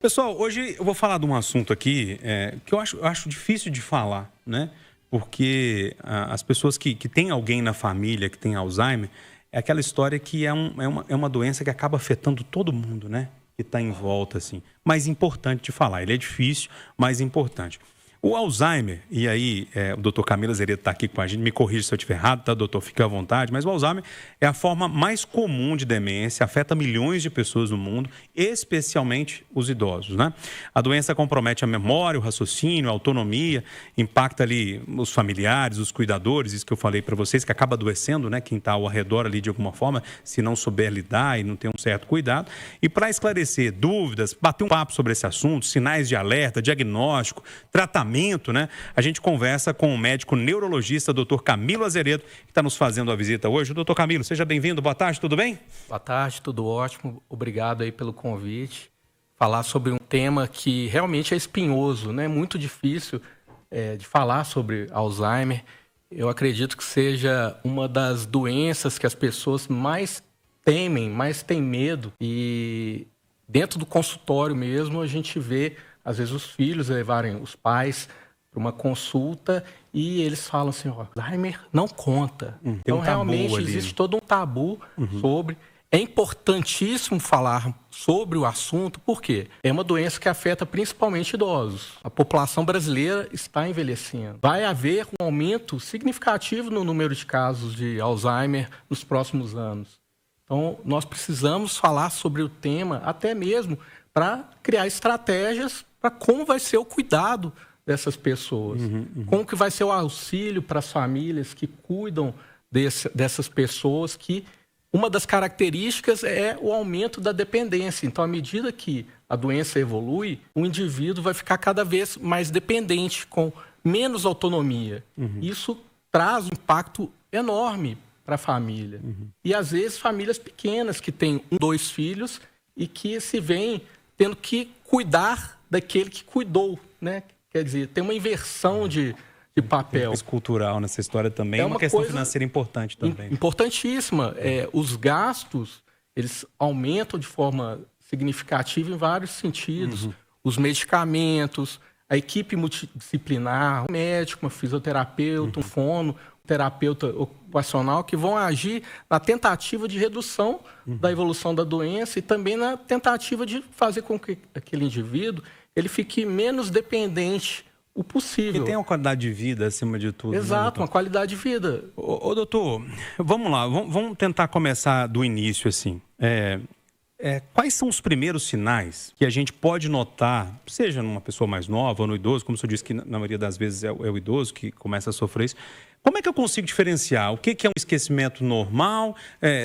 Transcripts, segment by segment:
Pessoal, hoje eu vou falar de um assunto aqui que eu acho difícil de falar, né? Porque as pessoas que têm alguém na família que tem Alzheimer, é aquela história que é uma doença que acaba afetando todo mundo, né? Que está em volta, assim. Mas importante de falar, ele é difícil, mas importante. O Alzheimer, e aí o doutor Camilo Azeredo está aqui com a gente, me corrija se eu estiver errado, tá, doutor? Fique à vontade, mas o Alzheimer é a forma mais comum de demência, afeta milhões de pessoas no mundo, especialmente os idosos, né? A doença compromete a memória, o raciocínio, a autonomia, impacta ali os familiares, os cuidadores, isso que eu falei para vocês, que acaba adoecendo, né? Quem está ao redor ali de alguma forma, se não souber lidar e não ter um certo cuidado. E para esclarecer dúvidas, bater um papo sobre esse assunto, sinais de alerta, diagnóstico, tratamento, né? A gente conversa com o médico neurologista, doutor Camilo Azeredo, que está nos fazendo a visita hoje. Doutor Camilo, seja bem-vindo. Boa tarde, tudo bem? Boa tarde, tudo ótimo. Obrigado aí pelo convite. Falar sobre um tema que realmente é espinhoso, né? Muito difícil de falar sobre Alzheimer. Eu acredito que seja uma das doenças que as pessoas mais temem, mais têm medo. E dentro do consultório mesmo, a gente vê às vezes os filhos levarem os pais para uma consulta e eles falam assim, ó, Alzheimer não conta. Então realmente existe todo um tabu sobre. É importantíssimo falar sobre o assunto, porque é uma doença que afeta principalmente idosos. A população brasileira está envelhecendo. Vai haver um aumento significativo no número de casos de Alzheimer nos próximos anos. Então nós precisamos falar sobre o tema até mesmo para criar estratégias para como vai ser o cuidado dessas pessoas, como que vai ser o auxílio para as famílias que cuidam dessas pessoas, que uma das características é o aumento da dependência. Então, à medida que a doença evolui, o indivíduo vai ficar cada vez mais dependente, com menos autonomia. Isso traz um impacto enorme para a família. E, às vezes, famílias pequenas que têm 1, 2 filhos e que se veem tendo que cuidar daquele que cuidou, né? Quer dizer, tem uma inversão de papel. Tem cultural nessa história também, é uma questão financeira importante também. Importantíssima. Os gastos, eles aumentam de forma significativa em vários sentidos. Os medicamentos, a equipe multidisciplinar, um médico, uma fisioterapeuta, um fono, um terapeuta ocupacional, que vão agir na tentativa de redução da evolução da doença e também na tentativa de fazer com que aquele indivíduo ele fique menos dependente o possível. E tem uma qualidade de vida acima de tudo. Exato, né, uma qualidade de vida. Ô, doutor, vamos lá, vamos tentar começar do início, assim. Quais são os primeiros sinais que a gente pode notar, seja numa pessoa mais nova ou no idoso, como o senhor disse que na maioria das vezes é o idoso que começa a sofrer isso. Como é que eu consigo diferenciar o que é um esquecimento normal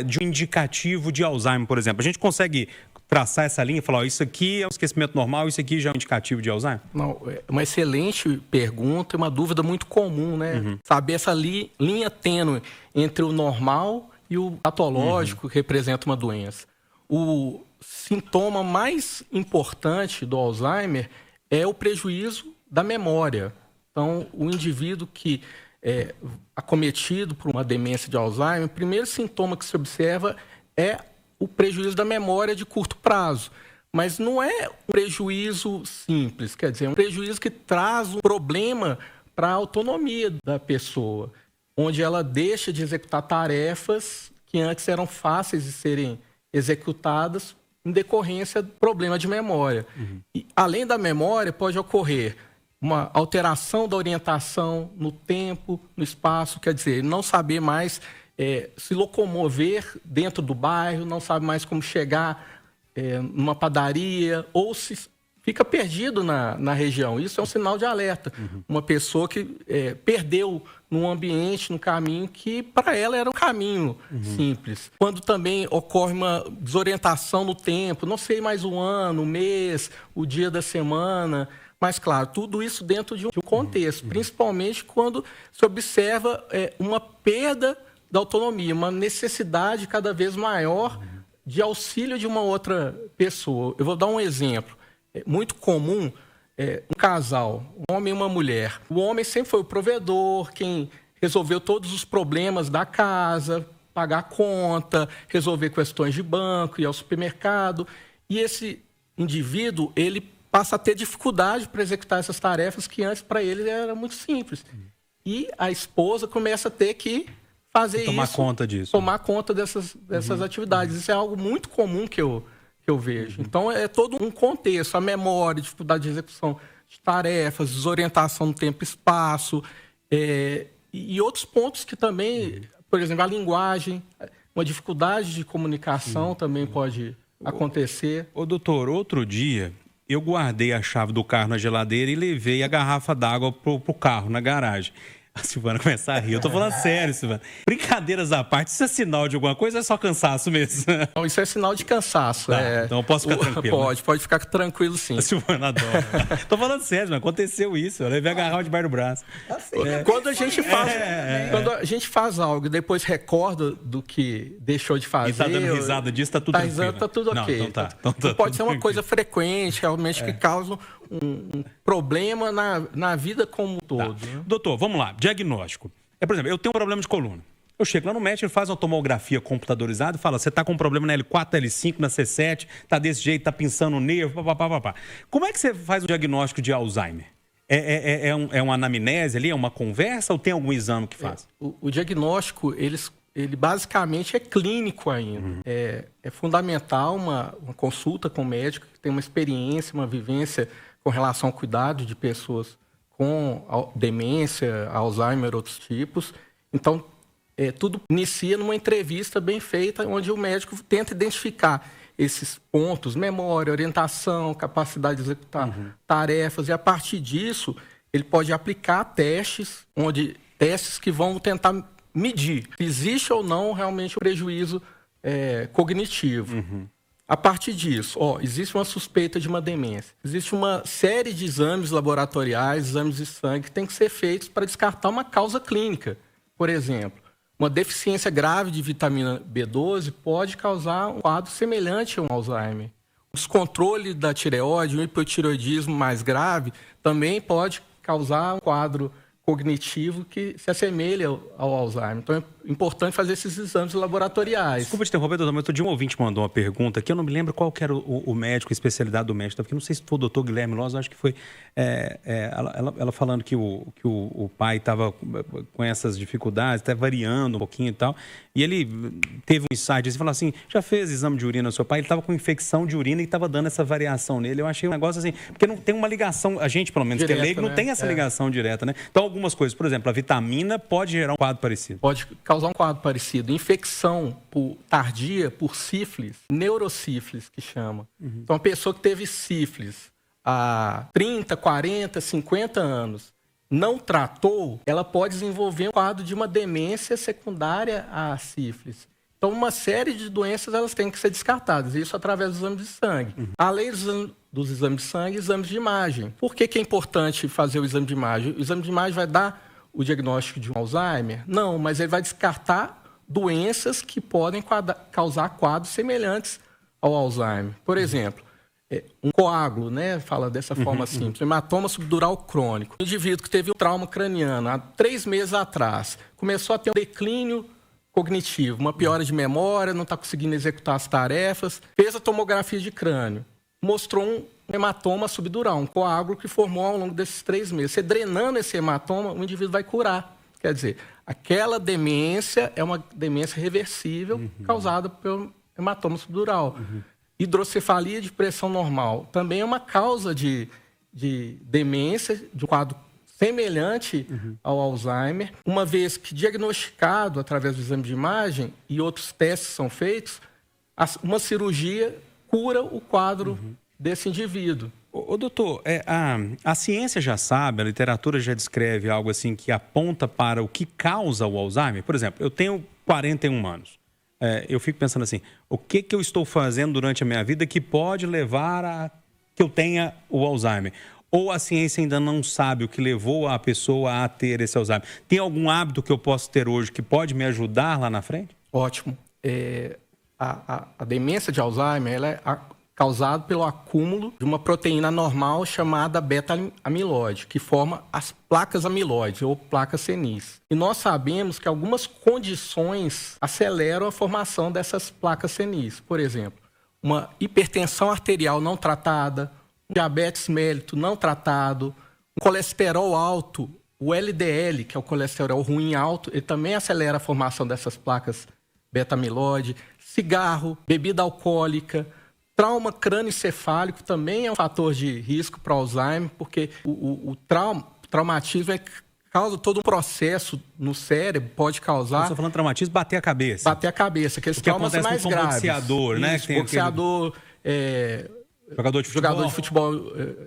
de um indicativo de Alzheimer, por exemplo? A gente consegue traçar essa linha e falar, isso aqui é um esquecimento normal, isso aqui já é um indicativo de Alzheimer? Não, é uma excelente pergunta, uma dúvida muito comum, né? Saber essa linha tênue entre o normal e o patológico que representa uma doença. O sintoma mais importante do Alzheimer é o prejuízo da memória. Então, o indivíduo que é acometido por uma demência de Alzheimer, o primeiro sintoma que se observa é o prejuízo da memória de curto prazo. Mas não é um prejuízo simples, quer dizer, é um prejuízo que traz um problema para a autonomia da pessoa, onde ela deixa de executar tarefas que antes eram fáceis de serem executadas em decorrência do problema de memória. E, além da memória, pode ocorrer uma alteração da orientação no tempo, no espaço, quer dizer, não saber mais se locomover dentro do bairro, não sabe mais como chegar numa padaria, ou se fica perdido na região. Isso é um sinal de alerta. Uma pessoa que perdeu num ambiente, num caminho que para ela era um caminho simples. Quando também ocorre uma desorientação no tempo, não sei mais o ano, o mês, o dia da semana, mas claro, tudo isso dentro de um contexto, principalmente quando se observa uma perda da autonomia, uma necessidade cada vez maior de auxílio de uma outra pessoa. Eu vou dar um exemplo. É muito comum um casal, um homem e uma mulher. O homem sempre foi o provedor, quem resolveu todos os problemas da casa, pagar a conta, resolver questões de banco, ir ao supermercado. E esse indivíduo ele passa a ter dificuldade para executar essas tarefas que antes para ele era muito simples. E a esposa começa a ter que fazer tomar isso, conta disso. tomar conta dessas atividades. Isso é algo muito comum que eu vejo. Então, é todo um contexto, a memória, dificuldade de execução de tarefas, desorientação no tempo e espaço, e outros pontos que também, por exemplo, a linguagem, uma dificuldade de comunicação também pode acontecer. Ô, doutor, outro dia eu guardei a chave do carro na geladeira e levei a garrafa d'água pro carro, na garagem. A Silvana começa a rir. Eu tô falando sério, Silvana. Brincadeiras à parte, isso é sinal de alguma coisa ou é só cansaço mesmo? Não, isso é sinal de cansaço. Tá, então eu posso ficar tranquilo. Pode ficar tranquilo, sim. A Silvana adora. Tô falando sério, mas aconteceu isso. Eu levei a garrafa debaixo do braço. Assim, quando a gente faz algo e depois recorda do que deixou de fazer... E tá dando risada disso, tá tudo tranquilo. Tá tudo ok. Não, então tá. Então pode ser uma coisa frequente, realmente, que causa um problema na vida como um todo. Tá. Né? Doutor, vamos lá. Diagnóstico. Por exemplo, eu tenho um problema de coluna. Eu chego lá no médico, ele faz uma tomografia computadorizada e fala, você está com um problema na L4, na L5, na C7, tá desse jeito, tá pinçando o nervo, papapá. Como é que você faz o diagnóstico de Alzheimer? É uma anamnese ali, é uma conversa ou tem algum exame que faz? O diagnóstico, ele basicamente é clínico ainda. É fundamental uma consulta com o médico que tem uma experiência, uma vivência com relação ao cuidado de pessoas com demência, Alzheimer, outros tipos. Então, tudo inicia numa entrevista bem feita, onde o médico tenta identificar esses pontos, memória, orientação, capacidade de executar tarefas, e a partir disso, ele pode aplicar testes que vão tentar medir se existe ou não realmente o prejuízo cognitivo. A partir disso, existe uma suspeita de uma demência. Existe uma série de exames laboratoriais, exames de sangue, que têm que ser feitos para descartar uma causa clínica. Por exemplo, uma deficiência grave de vitamina B12 pode causar um quadro semelhante a um Alzheimer. O descontrole da tireoide, um hipotireoidismo mais grave, também pode causar um quadro cognitivo que se assemelha ao Alzheimer. Então, é importante fazer esses exames laboratoriais. Desculpa te interromper, doutor, mas outro dia um ouvinte mandou uma pergunta que eu não me lembro qual que era o médico, a especialidade do médico, porque não sei se foi o doutor Guilherme Loz, acho que foi ela falando que o pai estava com essas dificuldades, até variando um pouquinho e tal, e ele teve um insight, ele falou assim, já fez exame de urina no seu pai? Ele estava com infecção de urina e estava dando essa variação nele. Eu achei um negócio assim, porque não tem uma ligação, a gente pelo menos direta, que é leigo, não tem essa ligação direta, né? Então, algumas coisas, por exemplo, a vitamina pode gerar um quadro parecido. Pode causar um quadro parecido. Infecção tardia por sífilis, neurosífilis que chama. Então, a pessoa que teve sífilis há 30, 40, 50 anos, não tratou, ela pode desenvolver um quadro de uma demência secundária à sífilis. Então, uma série de doenças elas têm que ser descartadas, isso através do exame de sangue. Além dos exames de sangue, exames de imagem. Por que é importante fazer o exame de imagem? O exame de imagem vai dar o diagnóstico de um Alzheimer? Não, mas ele vai descartar doenças que podem causar quadros semelhantes ao Alzheimer. Por exemplo, um coágulo, né? Fala dessa forma simples, hematoma subdural crônico. Um indivíduo que teve um trauma craniano há 3 meses atrás, começou a ter um declínio cognitivo, uma piora de memória, não está conseguindo executar as tarefas, fez a tomografia de crânio, mostrou um hematoma subdural, um coágulo que formou ao longo desses 3 meses. Você drenando esse hematoma, o indivíduo vai curar. Quer dizer, aquela demência é uma demência reversível causada pelo hematoma subdural. Hidrocefalia de pressão normal também é uma causa de demência, de um quadro semelhante ao Alzheimer. Uma vez que diagnosticado através do exame de imagem e outros testes são feitos, uma cirurgia cura o quadro desse indivíduo. Ô, doutor, a ciência já sabe, a literatura já descreve algo assim que aponta para o que causa o Alzheimer? Por exemplo, eu tenho 41 anos. Eu fico pensando assim, o que eu estou fazendo durante a minha vida que pode levar a que eu tenha o Alzheimer? Ou a ciência ainda não sabe o que levou a pessoa a ter esse Alzheimer? Tem algum hábito que eu posso ter hoje que pode me ajudar lá na frente? Ótimo. A demência de Alzheimer ela é causada pelo acúmulo de uma proteína normal chamada beta-amiloide, que forma as placas amiloides ou placas senis. E nós sabemos que algumas condições aceleram a formação dessas placas senis. Por exemplo, uma hipertensão arterial não tratada, um diabetes mellitus não tratado, um colesterol alto, o LDL, que é o colesterol ruim alto, ele também acelera a formação dessas placas beta-amiloide, cigarro, bebida alcoólica, trauma crânioencefálico também é um fator de risco para Alzheimer, porque o traumatismo causa todo um processo no cérebro, pode causar... Você está falando de traumatismo, bater a cabeça. Bater a cabeça, aqueles traumas mais graves. Boxeador, né? Isso, boxeador, jogador de futebol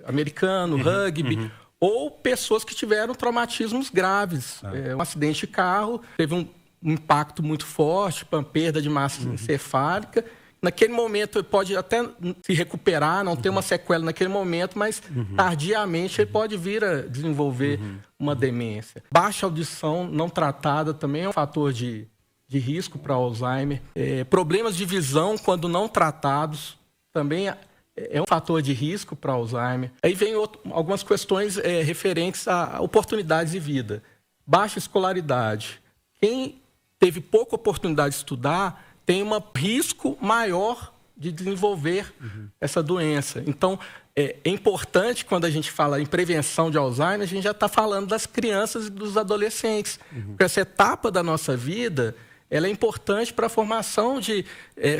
americano, rugby, ou pessoas que tiveram traumatismos graves. Um acidente de carro, teve um impacto muito forte, uma perda de massa encefálica. Naquele momento ele pode até se recuperar, não ter uma sequela naquele momento, mas tardiamente ele pode vir a desenvolver uma demência. Baixa audição não tratada também é um fator de risco para Alzheimer. Problemas de visão, quando não tratados, também é um fator de risco para Alzheimer. Aí vem algumas questões referentes a oportunidades de vida. Baixa escolaridade. Quem teve pouca oportunidade de estudar tem um risco maior de desenvolver essa doença. Então, é importante, quando a gente fala em prevenção de Alzheimer, a gente já está falando das crianças e dos adolescentes. Porque essa etapa da nossa vida, ela é importante para a formação de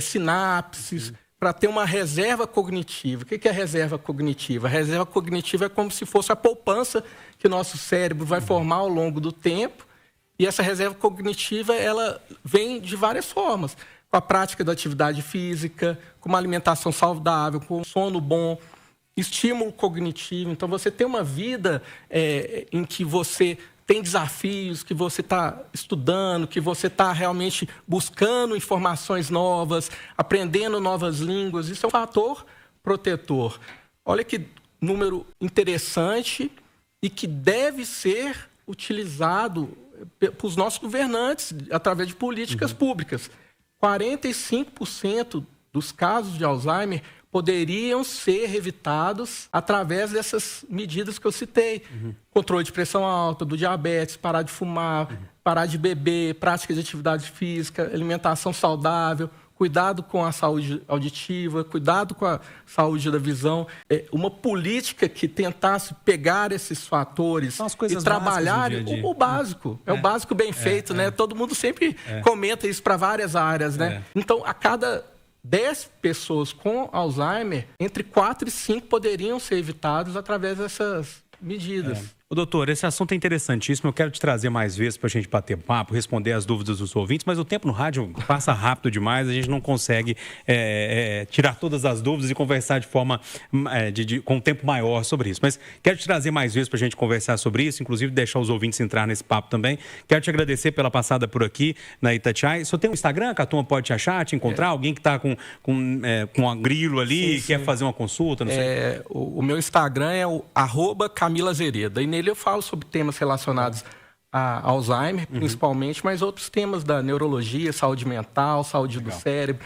sinapses, para ter uma reserva cognitiva. O que é a reserva cognitiva? A reserva cognitiva é como se fosse a poupança que o nosso cérebro vai formar ao longo do tempo. E essa reserva cognitiva, ela vem de várias formas. Com a prática da atividade física, com uma alimentação saudável, com um sono bom, estímulo cognitivo. Então, você tem uma vida em que você tem desafios, que você está estudando, que você está realmente buscando informações novas, aprendendo novas línguas. Isso é um fator protetor. Olha que número interessante e que deve ser utilizado para os nossos governantes através de políticas públicas. 45% dos casos de Alzheimer poderiam ser evitados através dessas medidas que eu citei. Controle de pressão alta, do diabetes, parar de fumar, parar de beber, prática de atividade física, alimentação saudável, cuidado com a saúde auditiva, cuidado com a saúde da visão. Uma política que tentasse pegar esses fatores e trabalhar o básico. É o básico bem feito, né? Todo mundo sempre comenta isso para várias áreas, né? Então, a cada 10 pessoas com Alzheimer, entre 4 e 5 poderiam ser evitados através dessas medidas. Ô, doutor, esse assunto é interessantíssimo. Eu quero te trazer mais vezes para a gente bater papo, responder as dúvidas dos ouvintes, mas o tempo no rádio passa rápido demais, a gente não consegue tirar todas as dúvidas e conversar de forma com um tempo maior sobre isso. Mas quero te trazer mais vezes para a gente conversar sobre isso, inclusive deixar os ouvintes entrar nesse papo também. Quero te agradecer pela passada por aqui na Itatiaia. Só tem um Instagram que a turma pode te achar, te encontrar? Alguém que está com um grilo ali, quer fazer uma consulta? Não sei. O meu Instagram é o @CamilaZereda. E nele eu falo sobre temas relacionados a Alzheimer, principalmente, mas outros temas da neurologia, saúde mental, saúde do cérebro,